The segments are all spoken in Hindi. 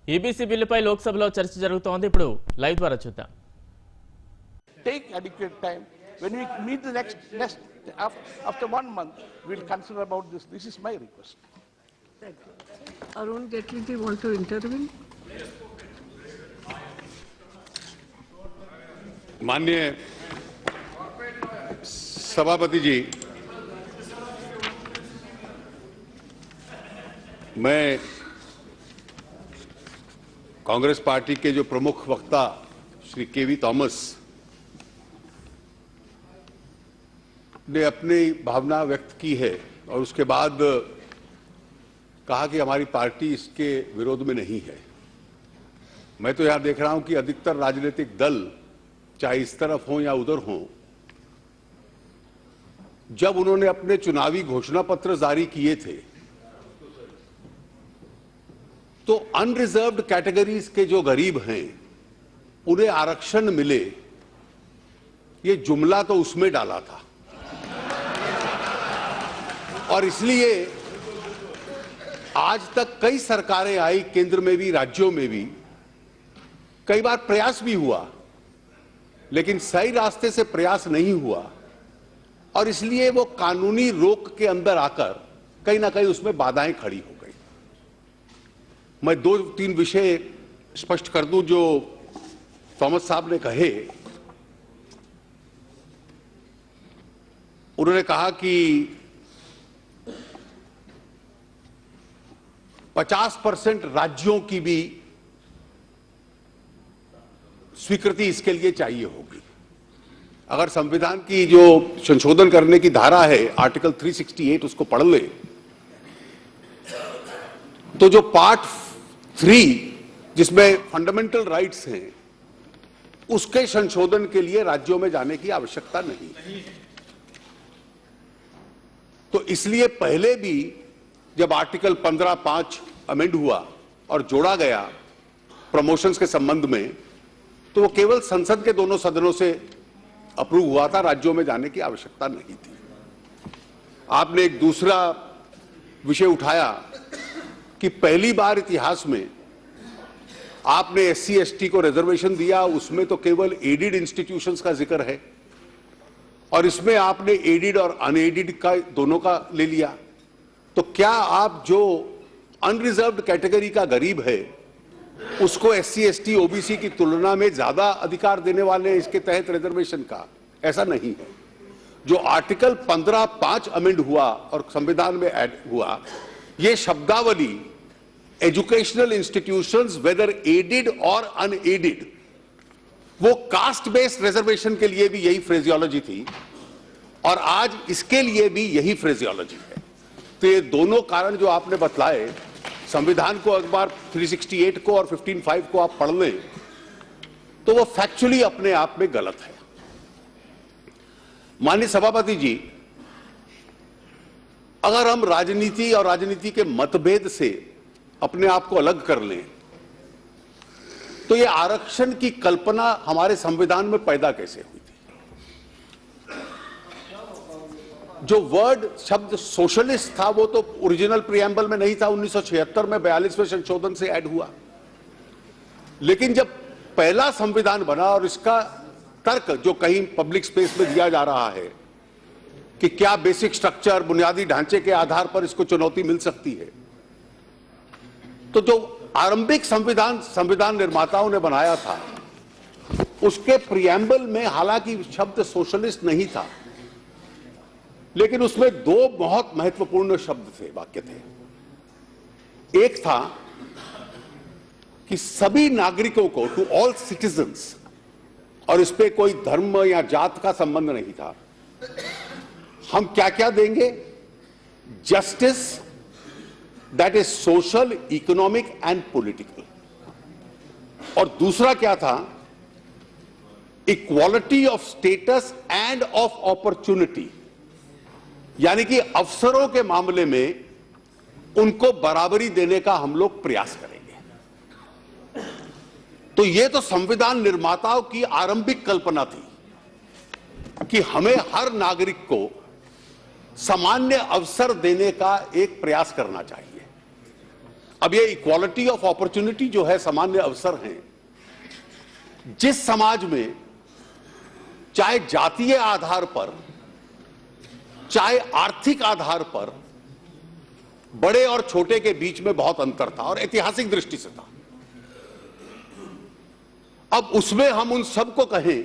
ఈబీసీ బిల్లుపై లోక్సభలో చర్చ జరుగుతోంది. ఇప్పుడు లైవ్ ద్వారా చూద్దాం. Take adequate time. When we meet the next after 1 month, we'll consider about this. This is my request. Thank you. Arun Jaitley, do you want to intervene? माननीय सभापति जी, मैं कांग्रेस पार्टी के जो प्रमुख वक्ता श्री केवी थॉमस ने अपनी भावना व्यक्त की है और उसके बाद कहा कि हमारी पार्टी इसके विरोध में नहीं है। मैं तो यहां देख रहा हूं कि अधिकतर राजनीतिक दल, चाहे इस तरफ हो या उधर हो, जब उन्होंने अपने चुनावी घोषणा पत्र जारी किए थे तो अनरिजर्व्ड कैटेगरीज के जो गरीब हैं उन्हें आरक्षण मिले, ये जुमला तो उसमें डाला था और इसलिए आज तक कई सरकारें आई, केंद्र में भी राज्यों में भी कई बार प्रयास भी हुआ, लेकिन सही रास्ते से प्रयास नहीं हुआ और इसलिए वो कानूनी रोक के अंदर आकर कहीं ना कहीं उसमें बाधाएं खड़ी हो गई। मैं 2-3 विषय स्पष्ट कर दूं जो थॉमस साहब ने कहे। उन्होंने कहा कि 50% राज्यों की भी स्वीकृति इसके लिए चाहिए होगी। अगर संविधान की जो संशोधन करने की धारा है आर्टिकल 368 उसको पढ़ ले तो जो पार्ट 3 जिसमें फंडामेंटल राइट्स हैं उसके संशोधन के लिए राज्यों में जाने की आवश्यकता नहीं। तो इसलिए पहले भी जब आर्टिकल 15(5) अमेंड हुआ और जोड़ा गया प्रमोशंस के संबंध में, तो वो केवल संसद के दोनों सदनों से अप्रूव हुआ था, राज्यों में जाने की आवश्यकता नहीं थी। आपने एक दूसरा विषय उठाया कि पहली बार इतिहास में आपने एससी एसटी को रिजर्वेशन दिया, उसमें तो केवल एडिड इंस्टीट्यूशंस का जिक्र है और इसमें आपने एडिड और अनएडिड का दोनों का ले लिया। तो क्या आप जो अनरिजर्व्ड कैटेगरी का गरीब है उसको एससी एसटी ओबीसी की तुलना में ज्यादा अधिकार देने वाले हैं इसके तहत रिजर्वेशन का? ऐसा नहीं है। जो आर्टिकल 15(5) अमेंड हुआ और संविधान में ऐड हुआ, ये शब्दावली एजुकेशनल इंस्टीट्यूशंस वेदर एडिड और अनएडिड, वो कास्ट बेस्ड रिजर्वेशन के लिए भी यही फ्रेजियोलॉजी थी और आज इसके लिए भी यही फ्रेजियोलॉजी है। तो ये दोनों कारण जो आपने बतलाए, संविधान को एक बार 368 को और 15(5) को आप पढ़ लें तो वो फैक्चुअली अपने आप में गलत है। माननीय सभापति जी, अगर हम राजनीति और राजनीति के मतभेद से अपने आप को अलग कर लें तो ये आरक्षण की कल्पना हमारे संविधान में पैदा कैसे हुई थी? जो वर्ड शब्द सोशलिस्ट था वो तो ओरिजिनल प्रियम्बल में नहीं था, 1976 में 42वें संशोधन से ऐड हुआ। लेकिन जब पहला संविधान बना और इसका तर्क जो कहीं पब्लिक स्पेस में दिया जा रहा है कि क्या बेसिक स्ट्रक्चर, बुनियादी ढांचे के आधार पर इसको चुनौती मिल सकती है, तो जो आरंभिक संविधान निर्माताओं ने बनाया था उसके प्रियम्बल में हालांकि शब्द सोशलिस्ट नहीं था, लेकिन उसमें 2 बहुत महत्वपूर्ण शब्द थे, वाक्य थे। एक था कि सभी नागरिकों को, टू ऑल सिटीजन्स, और इस पे कोई धर्म या जात का संबंध नहीं था, हम क्या क्या देंगे? Justice that is social, economic and political. और दूसरा क्या था? Equality of status end of opportunity, यानी कि अवसरों के मामले में उनको बराबरी देने का हम लोग प्रयास करेंगे। तो यह तो संविधान निर्माताओं की आरंभिक कल्पना थी कि हमें हर नागरिक को सामान्य अवसर देने का एक प्रयास करना चाहिए। अब ये इक्वालिटी ऑफ अपॉर्चुनिटी जो है, सामान्य अवसर हैं, जिस समाज में चाहे जातीय आधार पर, चाहे आर्थिक आधार पर बड़े और छोटे के बीच में बहुत अंतर था और ऐतिहासिक दृष्टि से था, अब उसमें हम उन सबको कहें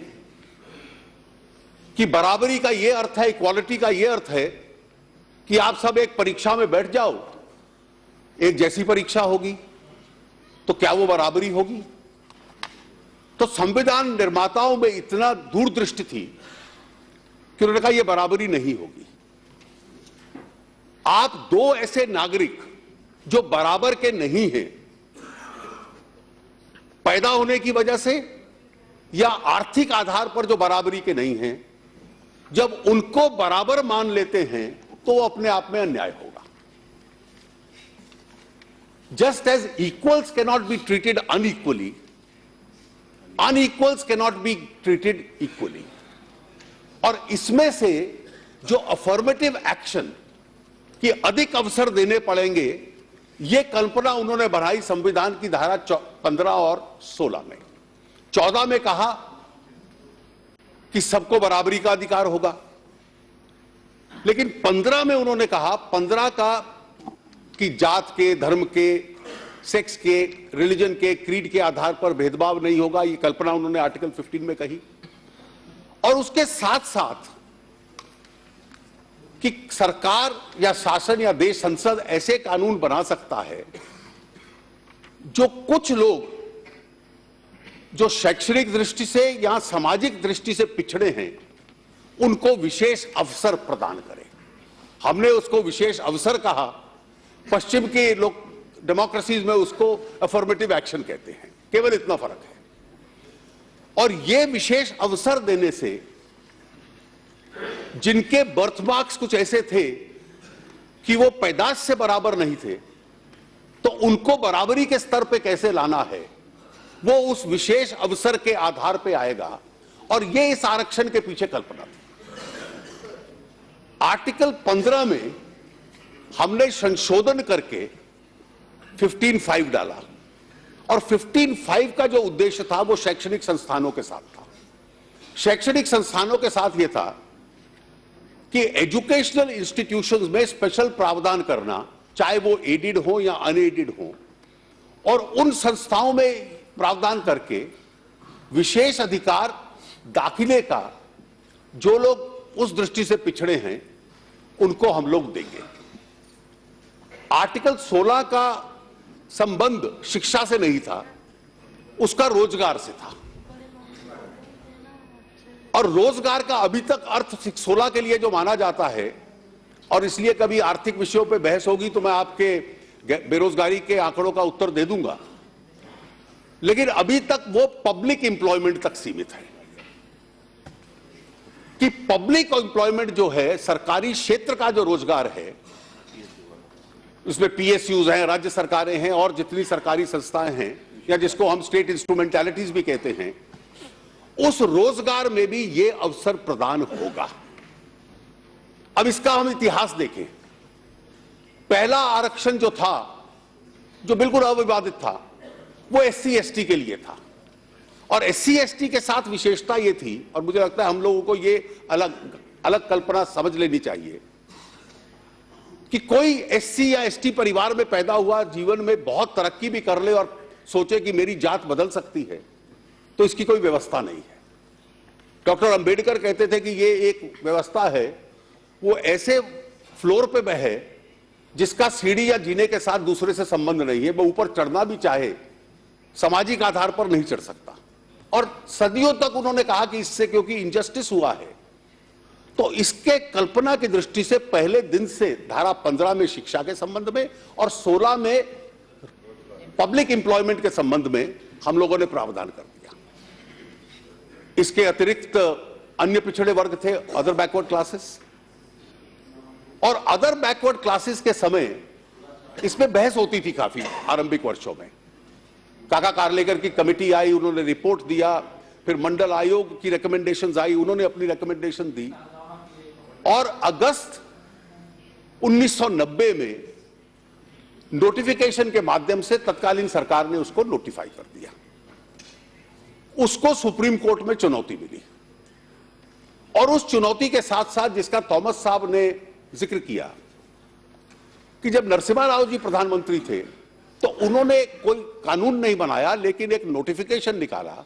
कि बराबरी का यह अर्थ है, इक्वालिटी का यह अर्थ है कि आप सब एक परीक्षा में बैठ जाओ, एक जैसी परीक्षा होगी, तो क्या वो बराबरी होगी? तो संविधान निर्माताओं में इतना दूरदृष्टि थी कि उन्होंने कहा यह बराबरी नहीं होगी। आप दो ऐसे नागरिक जो बराबर के नहीं हैं, पैदा होने की वजह से या आर्थिक आधार पर जो बराबरी के नहीं हैं, जब उनको बराबर मान लेते हैं तो वो अपने आप में अन्याय होगा। Just as equals cannot be treated unequally, unequals cannot be treated equally. और इसमें से जो अफर्मेटिव एक्शन कि अधिक अवसर देने पड़ेंगे, यह कल्पना उन्होंने बढ़ाई संविधान की धारा 15 और 16 में। 14 में कहा कि सबको बराबरी का अधिकार होगा, लेकिन 15 में उन्होंने कहा, 15 का कि जात के, धर्म के, सेक्स के, रिलीजन के, क्रीड के आधार पर भेदभाव नहीं होगा। यह कल्पना उन्होंने आर्टिकल 15 में कही। और उसके साथ साथ कि सरकार या शासन या देश, संसद ऐसे कानून बना सकता है जो कुछ लोग जो शैक्षणिक दृष्टि से या सामाजिक दृष्टि से पिछड़े हैं, उनको विशेष अवसर प्रदान करे। हमने उसको विशेष अवसर कहा, पश्चिम के लोग डेमोक्रेसीज में उसको अफर्मेटिव एक्शन कहते हैं, केवल इतना फर्क है। और यह विशेष अवसर देने से जिनके बर्थमार्क्स कुछ ऐसे थे कि वो पैदाश से बराबर नहीं थे, तो उनको बराबरी के स्तर पे कैसे लाना है, वो उस विशेष अवसर के आधार पे आएगा। और ये इस आरक्षण के पीछे कल्पना थी। आर्टिकल 15 में हमने संशोधन करके 15(5) डाला, और 15(5) का जो उद्देश्य था वो शैक्षणिक संस्थानों के साथ था। शैक्षणिक संस्थानों के साथ यह था कि एजुकेशनल इंस्टीट्यूशंस में स्पेशल प्रावधान करना, चाहे वो एडेड हो या अनएडेड हो, और उन संस्थाओं में प्रावधान करके विशेष अधिकार दाखिले का जो लोग उस दृष्टि से पिछड़े हैं उनको हम लोग देंगे। आर्टिकल 16 का संबंध शिक्षा से नहीं था, उसका रोजगार से था। और रोजगार का अभी तक अर्थ 16 के लिए जो माना जाता है, और इसलिए कभी आर्थिक विषयों पे बहस होगी तो मैं आपके बेरोजगारी के आंकड़ों का उत्तर दे दूंगा, लेकिन अभी तक वो पब्लिक एम्प्लॉयमेंट तक सीमित है कि पब्लिक एम्प्लॉयमेंट जो है, सरकारी क्षेत्र का जो रोजगार है, उसमें पीएसयूज हैं, राज्य सरकारें हैं और जितनी सरकारी संस्थाएं हैं, या जिसको हम स्टेट इंस्ट्रूमेंटैलिटीज भी कहते हैं, उस रोजगार में भी ये अवसर प्रदान होगा। अब इसका हम इतिहास देखें। पहला आरक्षण जो था, जो बिल्कुल अविवादित था, वो SC ST के लिए था। और SC ST के साथ विशेषता ये थी, और मुझे लगता है हम लोगों को ये अलग अलग कल्पना समझ लेनी चाहिए कि कोई SC या ST परिवार में पैदा हुआ, जीवन में बहुत तरक्की भी कर ले और सोचे कि मेरी जात बदल सकती है, तो इसकी कोई व्यवस्था नहीं है। डॉक्टर अंबेडकर कहते थे कि ये एक व्यवस्था है, वो ऐसे फ्लोर पे बहे जिसका सीढ़ी या जीने के साथ दूसरे से संबंध नहीं है, वो ऊपर चढ़ना भी चाहे सामाजिक आधार पर नहीं चढ़ सकता। और सदियों तक उन्होंने कहा कि इससे क्योंकि इनजस्टिस हुआ है, तो इसके कल्पना की दृष्टि से पहले दिन से धारा 15 में शिक्षा के संबंध में और 16 में पब्लिक एम्प्लॉयमेंट के संबंध में हम लोगों ने प्रावधान कर दिया। इसके अतिरिक्त अन्य पिछड़े वर्ग थे, अदर बैकवर्ड क्लासेस, और अदर बैकवर्ड क्लासेस के समय इसमें बहस होती थी काफी आरंभिक वर्षों में। काका कार्लेकर की कमेटी आई, उन्होंने रिपोर्ट दिया, फिर मंडल आयोग की रिकमेंडेशंस आई, उन्होंने अपनी रिकमेंडेशन दी, और अगस्त 1990 में नोटिफिकेशन के माध्यम से तत्कालीन सरकार ने उसको नोटिफाई कर दिया। उसको सुप्रीम कोर्ट में चुनौती मिली और उस चुनौती के साथ साथ जिसका थॉमस साहब ने जिक्र किया कि जब नरसिम्हा राव जी प्रधानमंत्री थे तो उन्होंने कोई कानून नहीं बनाया लेकिन एक नोटिफिकेशन निकाला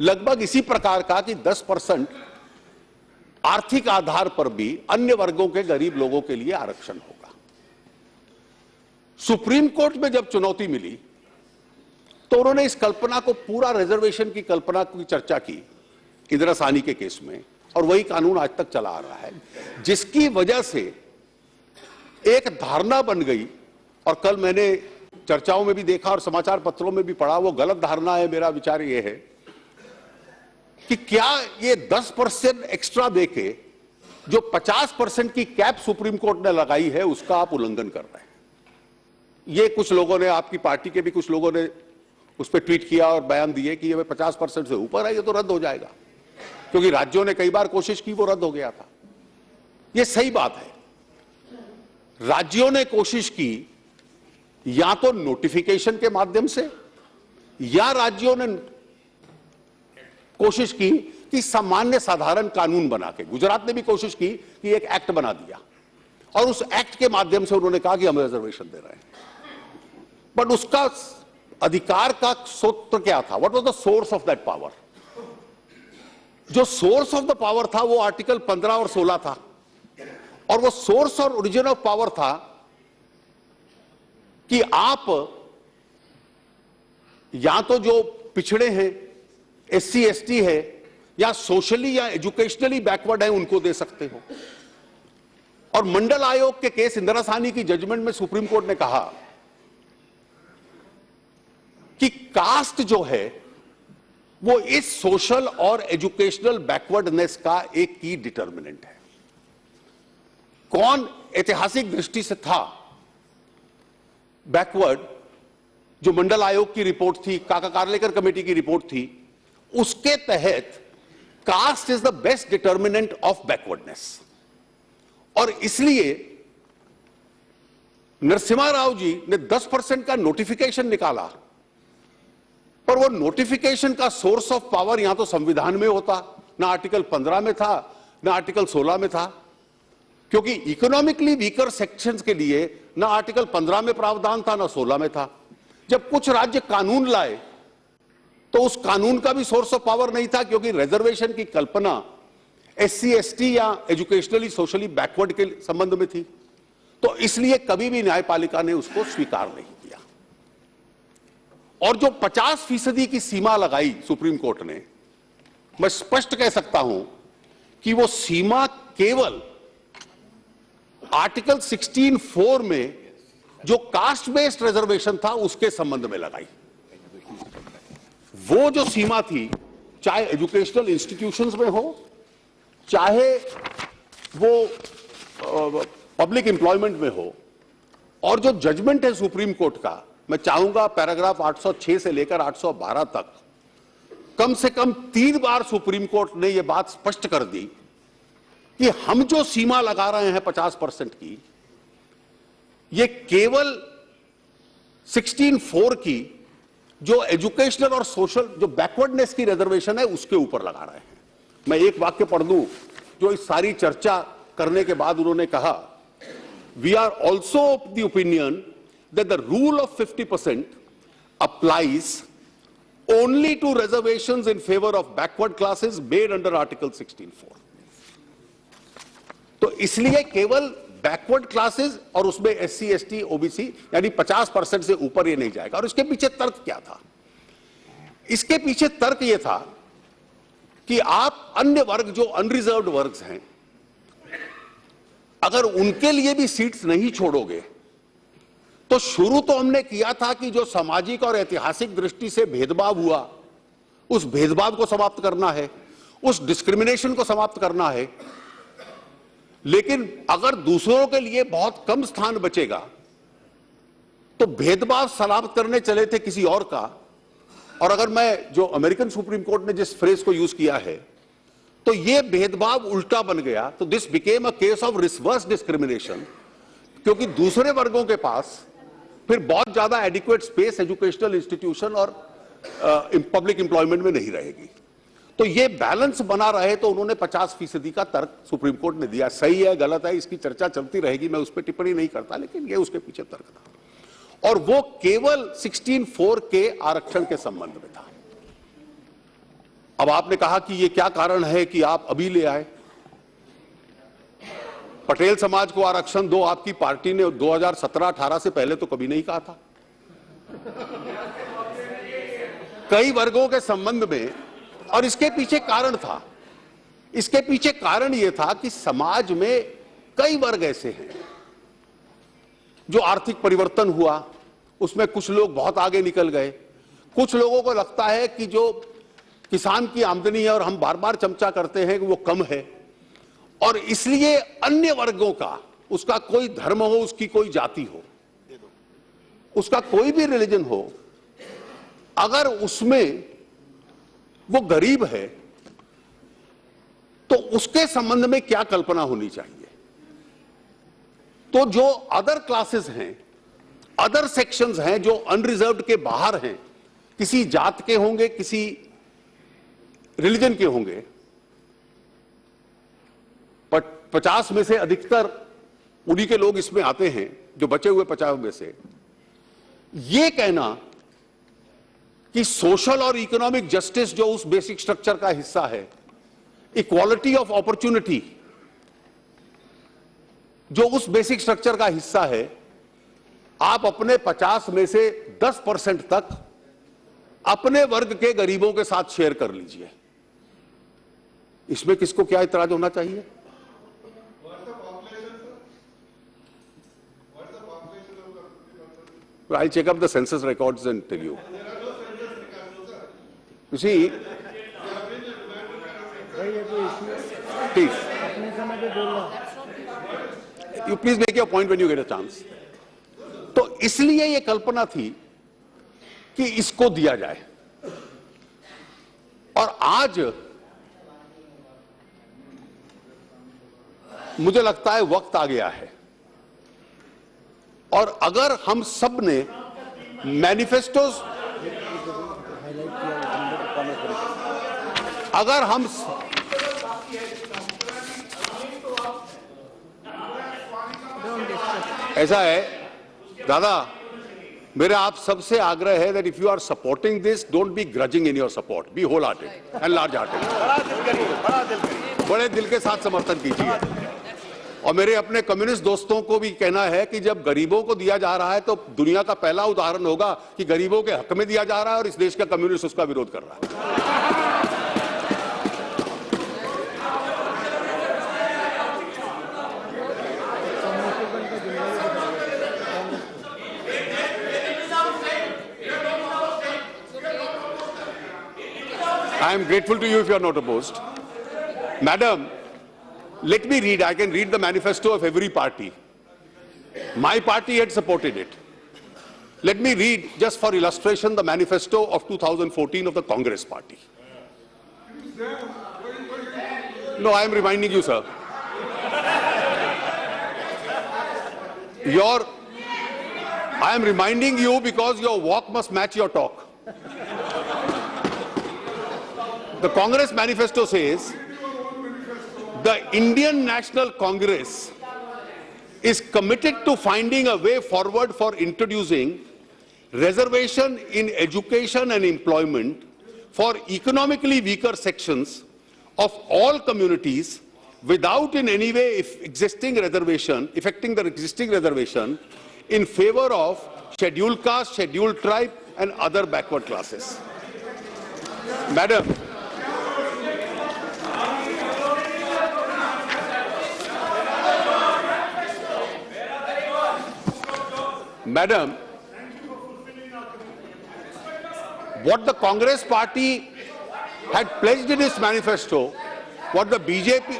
लगभग इसी प्रकार का कि 10% आर्थिक आधार पर भी अन्य वर्गों के गरीब लोगों के लिए आरक्षण होगा। सुप्रीम कोर्ट में जब चुनौती मिली तो उन्होंने इस कल्पना को पूरा रिजर्वेशन की कल्पना की चर्चा की इंदिरा साहनी के केस में और वही कानून आज तक चला आ रहा है, जिसकी वजह से एक धारणा बन गई और कल मैंने चर्चाओं में भी देखा और समाचार पत्रों में भी पढ़ा, वो गलत धारणा है। मेरा विचार ये है कि क्या ये 10% एक्स्ट्रा देके जो 50% की कैप सुप्रीम कोर्ट ने लगाई है उसका आप उल्लंघन कर रहे हैं। ये कुछ लोगों ने, आपकी पार्टी के भी कुछ लोगों ने उस पर ट्वीट किया और बयान दिए कि ये 50% से ऊपर है, ये तो रद्द हो जाएगा, क्योंकि राज्यों ने कई बार कोशिश की, वो रद्द हो गया था। ये सही बात है, राज्यों ने कोशिश की या तो नोटिफिकेशन के माध्यम से या राज्यों ने कोशिश की कि सामान्य साधारण कानून बना के, गुजरात ने भी कोशिश की कि एक एक्ट बना दिया और उस एक्ट के माध्यम से उन्होंने कहा कि हम रिजर्वेशन दे रहे हैं। बट उसका अधिकार का सूत्र क्या था? What was the source of that power? जो सोर्स ऑफ द पावर था वो आर्टिकल 15 और 16 था और वो सोर्स और ओरिजिन ऑफ पावर था कि आप या तो जो पिछड़े हैं, SC ST है या सोशली या एजुकेशनली बैकवर्ड है उनको दे सकते हो। और मंडल आयोग के केस इंदिरा साहनी की जजमेंट में सुप्रीम कोर्ट ने कहा कि कास्ट जो है वो इस सोशल और एजुकेशनल बैकवर्डनेस का एक की डिटर्मिनेंट है। कौन ऐतिहासिक दृष्टि से था बैकवर्ड? जो मंडल आयोग की रिपोर्ट थी, काका कार्लेकर कमेटी की रिपोर्ट थी, उसके तहत caste is the best determinant of backwardness. और इसलिए नरसिम्हा राव जी ने 10% का नोटिफिकेशन निकाला, पर वो नोटिफिकेशन का सोर्स ऑफ पावर यहां तो संविधान में होता, ना आर्टिकल 15 में था ना आर्टिकल 16 में था, क्योंकि इकोनॉमिकली वीकर सेक्शंस के लिए ना आर्टिकल 15 में प्रावधान था ना 16 में था। जब कुछ राज्य कानून लाए तो उस कानून का भी सोर्स ऑफ पावर नहीं था, क्योंकि रिजर्वेशन की कल्पना SC ST या एजुकेशनली सोशली बैकवर्ड के संबंध में थी। तो इसलिए कभी भी न्यायपालिका ने उसको स्वीकार नहीं किया। और जो 50% की सीमा लगाई सुप्रीम कोर्ट ने, मैं स्पष्ट कह सकता हूं कि वो सीमा केवल आर्टिकल 16(4) में जो कास्ट बेस्ड रिजर्वेशन था उसके संबंध में लगाई। वो जो सीमा थी, चाहे एजुकेशनल इंस्टीट्यूशंस में हो, चाहे वो पब्लिक एम्प्लॉयमेंट में हो, और जो जजमेंट है सुप्रीम कोर्ट का, मैं चाहूंगा पैराग्राफ 806 से लेकर 812 तक कम से कम 3 बार सुप्रीम कोर्ट ने यह बात स्पष्ट कर दी कि हम जो सीमा लगा रहे हैं 50% की, ये केवल 16(4) की जो एजुकेशनल और सोशल जो बैकवर्डनेस की रिजर्वेशन है उसके ऊपर लगा रहे हैं। मैं एक वाक्य पढ़ दूं जो इस सारी चर्चा करने के बाद उन्होंने कहा, we are also of the opinion that the rule of 50% applies only to reservations in favour of backward classes made under article 16(4). तो इसलिए केवल बैकवर्ड क्लासेस और उसमें SC ST OBC यानी 50% से ऊपर ये नहीं जाएगा। और इसके पीछे तर्क क्या था? इसके पीछे तर्क ये था कि आप अन्य वर्ग जो अनरिजर्व्ड वर्ग हैं, अगर उनके लिए भी सीट्स नहीं छोड़ोगे तो शुरू तो हमने किया था कि जो सामाजिक और ऐतिहासिक दृष्टि से भेदभाव हुआ उस भेदभाव को समाप्त करना है, उस डिस्क्रिमिनेशन को समाप्त करना है। लेकिन अगर दूसरों के लिए बहुत कम स्थान बचेगा तो भेदभाव समाप्त करने चले थे किसी और का। और अगर मैं जो अमेरिकन सुप्रीम कोर्ट ने जिस फ्रेज को यूज किया है, तो यह भेदभाव उल्टा बन गया। तो this became a case of reverse discrimination, क्योंकि दूसरे वर्गों के पास फिर बहुत ज्यादा एडिक्वेट स्पेस एजुकेशनल इंस्टीट्यूशन और पब्लिक एम्प्लॉयमेंट में नहीं रहेगी। तो ये बैलेंस बना रहे तो उन्होंने 50% का तर्क सुप्रीम कोर्ट ने दिया। सही है गलत है इसकी चर्चा चलती रहेगी, मैं उस पर टिप्पणी नहीं करता, लेकिन ये उसके पीछे तर्क था और वो केवल 16(4) के आरक्षण के संबंध में था। अब आपने कहा कि ये क्या कारण है कि आप अभी ले आए। पटेल समाज को आरक्षण दो, आपकी पार्टी ने 2017-18 से पहले तो कभी नहीं कहा था। कई वर्गों के संबंध में, और इसके पीछे कारण था, इसके पीछे कारण यह था कि समाज में कई वर्ग ऐसे हैं जो आर्थिक परिवर्तन हुआ उसमें कुछ लोग बहुत आगे निकल गए। कुछ लोगों को लगता है कि जो किसान की आमदनी है और हम बार बार चमचा करते हैं कि वो कम है, और इसलिए अन्य वर्गों का, उसका कोई धर्म हो, उसकी कोई जाति हो, उसका कोई भी रिलीजन हो, अगर उसमें वो गरीब है तो उसके संबंध में क्या कल्पना होनी चाहिए। तो जो अदर क्लासेस हैं, अदर सेक्शंस हैं जो अनरिजर्व्ड के बाहर हैं, किसी जात के होंगे, किसी रिलीजन के होंगे, 50 में से अधिकतर उन्हीं के लोग इसमें आते हैं, जो बचे हुए 50 में से। यह कहना कि सोशल और इकोनॉमिक जस्टिस जो उस बेसिक स्ट्रक्चर का हिस्सा है, इक्वालिटी ऑफ अपॉर्चुनिटी जो उस बेसिक स्ट्रक्चर का हिस्सा है, आप अपने 50 में से 10% तक अपने वर्ग के गरीबों के साथ शेयर कर लीजिए। इसमें किसको क्या इतराज होना चाहिए? I'll check up the census records and tell you. You see, please. You please make your point when you get a chance. तो इसलिए ये कल्पना थी कि इसको दिया जाए, और आज मुझे लगता है वक्त आ गया है। और अगर हम सब ने मैनिफेस्टोस, अगर हम ऐसा है दादा, मेरा आप सबसे आग्रह है that if you are supporting this, don't be grudging in your support, be whole hearted and large hearted. बड़े दिल के साथ समर्थन कीजिए। और मेरे अपने कम्युनिस्ट दोस्तों को भी कहना है कि जब गरीबों को दिया जा रहा है तो दुनिया का पहला उदाहरण होगा कि गरीबों के हक में दिया जा रहा है और इस देश का कम्युनिस्ट उसका विरोध कर रहा है। I am grateful to you if you are not opposed. Madam, let me read. I can read the manifesto of every party. My party had supported it. Let me read, just for illustration, the manifesto of 2014 of the Congress Party. No, I am reminding you, sir. I am reminding you because your walk must match your talk. The Congress manifesto says, the Indian National Congress is committed to finding a way forward for introducing reservation in education and employment for economically weaker sections of all communities without in any way affecting the existing reservation in favor of scheduled caste, scheduled tribe and other backward classes. Madam, what the Congress Party had pledged in its manifesto, what the BJP...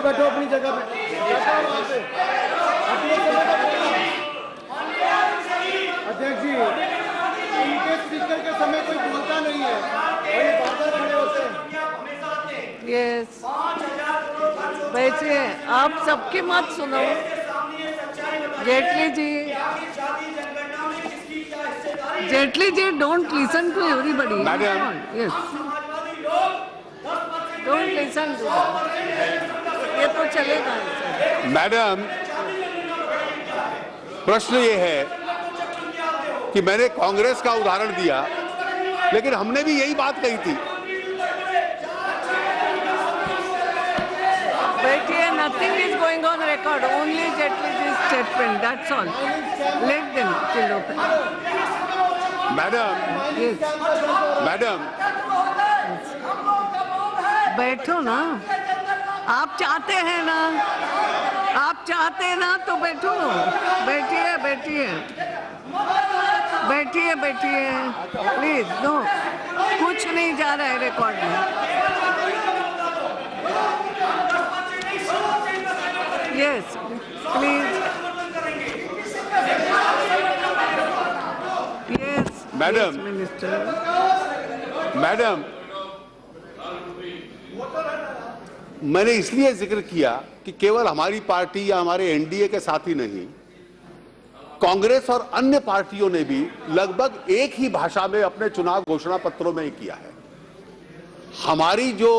बैठो अपनी जगह पे। अध्यक्ष जी, इनके स्पीकर के समय कोई बोलता नहीं है, वही बादल खड़े होते हैं। यस बैठिए, आप सबकी मत सुनो। Jaitley ji, don't listen to everybody. Madam. Yes. Don't listen to them. ये तो चलेगा ऐसे। मैडम, प्रश्न ये है कि मैंने कांग्रेस का उदाहरण दिया, लेकिन हमने भी यही बात कही थी। बैठिए, nothing is going on record. Only Jetli's statement. That's all. Let them till open. Madam, Yes. Madam, बैठो ना, आप चाहते हैं ना, आप चाहते हैं ना तो बैठो। बैठिए बैठिए बैठिए बैठिए प्लीज। नो, कुछ नहीं जा रहा है रिकॉर्ड में। Yes please. Yes madam. Minister. Madam, मैंने इसलिए जिक्र किया कि केवल हमारी पार्टी या हमारे एनडीए के साथी नहीं, कांग्रेस और अन्य पार्टियों ने भी लगभग एक ही भाषा में अपने चुनाव घोषणा पत्रों में किया है। हमारी जो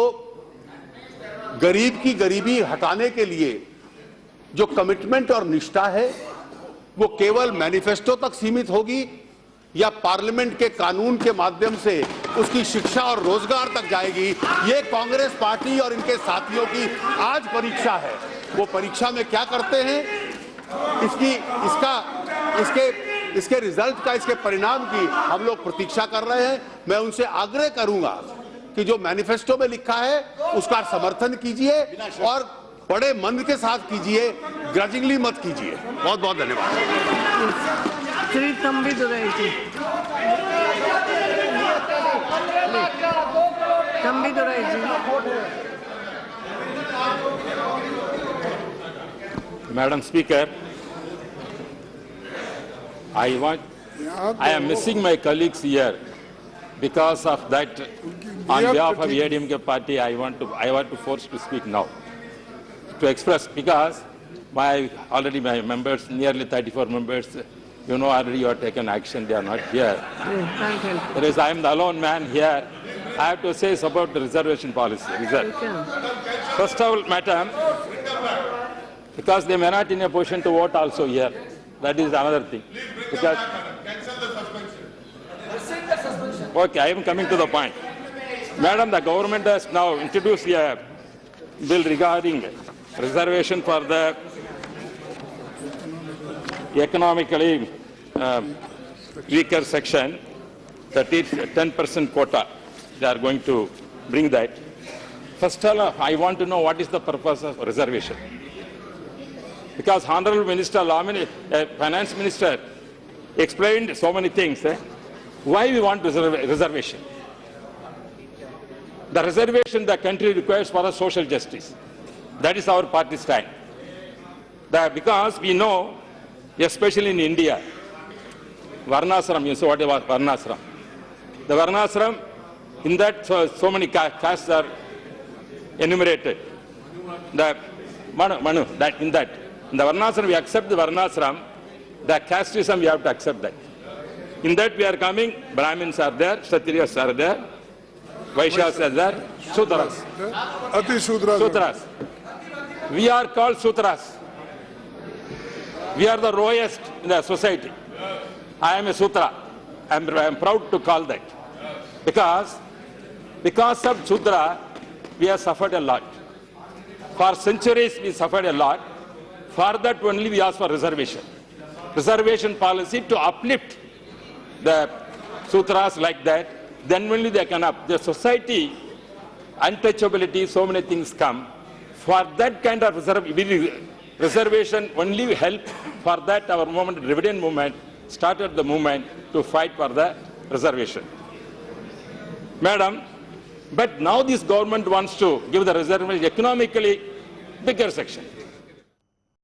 गरीब की गरीबी हटाने के लिए जो कमिटमेंट और निष्ठा है, वो केवल मैनिफेस्टो तक सीमित होगी या पार्लियामेंट के कानून के माध्यम से उसकी शिक्षा और रोजगार तक जाएगी, ये कांग्रेस पार्टी और इनके साथियों की आज परीक्षा है। वो परीक्षा में क्या करते हैं, इसके रिजल्ट का, इसके परिणाम की हम लोग प्रतीक्षा कर रहे हैं। मैं उनसे आग्रह करूंगा कि जो मैनिफेस्टो में लिखा है उसका समर्थन कीजिए और बड़े मन के साथ कीजिए, ग्रजिंगली मत कीजिए। बहुत बहुत धन्यवाद। श्री तंबीदुराई जी, तंबीदुराई जी। Madam Speaker, I am missing my colleagues here. Because of that, on behalf of ADMK party, I want to force to speak now. To express, because my members, nearly 34 members, already you have taken action, they are not here. Can't help it. Whereas I am the alone man here, I have to say about the reservation policy. First of all, madam, because they may not in a position to vote also here. That is another thing. Because okay, I am coming to the point. Madam, the government has now introduced a bill regarding reservation for the economically weaker section, that is 10% quota. They are going to bring that. First of all, I want to know what is the purpose of reservation. Because Honorable Minister, Finance Minister explained so many things. Why we want reservation? The reservation the country requires for a social justice. That is our party stand. Because we know, especially in India, Varnasram, you say what about Varnasram? The Varnasram, in that so many castes are enumerated. In the Varnasram, we accept the Varnasram, the casteism, we have to accept that. In that we are coming, Brahmins are there, Kshatriyas are there, Vaishyas are there, Sudras. Sudras. We are called Sudras. We are the lowest in the society. I am a Sutra. I am proud to call that. Because of Sudra, we have suffered a lot. For centuries, we suffered a lot. For that only we ask for reservation. Reservation policy to uplift the Sutras like that, then only they can up. The society, untouchability, so many things come. For that kind of reservation only help. For that our movement, dividend movement, started the movement to fight for the reservation. Madam, but now this government wants to give the reservation economically bigger section.